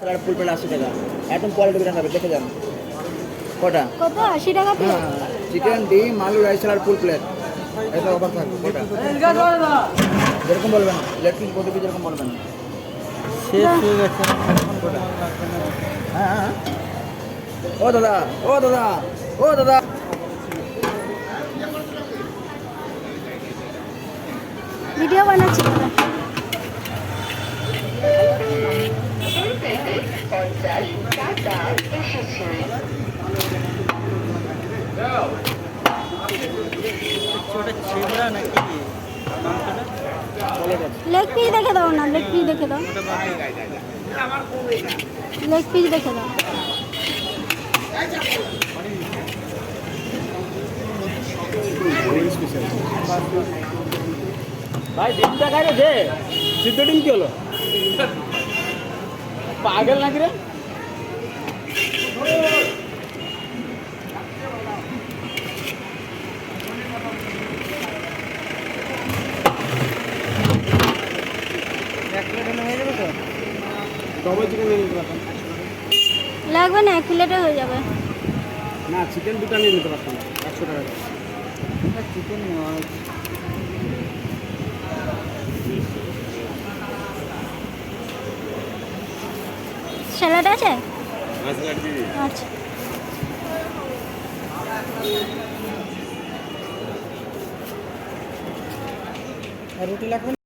Full plate 80 টাকা। একদম quality বিরান হবে, দেখে যান। কটা? কত? 80 টাকা প্লেট? হ্যাঁ, চিকেন, ডিম, আলু, রাইস আর ফুল প্লেট। এটা অফার থাকবে। কটা? যেরকম বলবেন, লেগ পিস প্রতি পিস যেরকম বলবেন। শেষ হয়ে গেছে। হ্যাঁ হ্যাঁ। ও দাদা, ও দাদা, ও দাদা। ভিডিও বানাচ্ছি দাদা। ওটা ছেবড়া নাকি? লেগ পিস দেখে দাও না, লেগ পিস দেখে দাও, লেগ পিস দেখে দাও। ভাই ডিমটা খাই রে, সিদ্ধ ডিম কি হলো? পাগল নাকি রে? এক প্লেট হলে হয়ে যাবে তো? ডবল চিকেন নিয়ে নিতে পারতাম। লাগবে না, 1 প্লেটে হয়ে যাবে। না, চিকেন দুটো নিয়ে নিতে পারতাম 100 টাকা। চিকেন স্যালাড আছে? আচ্ছা। রুটি লাগবে।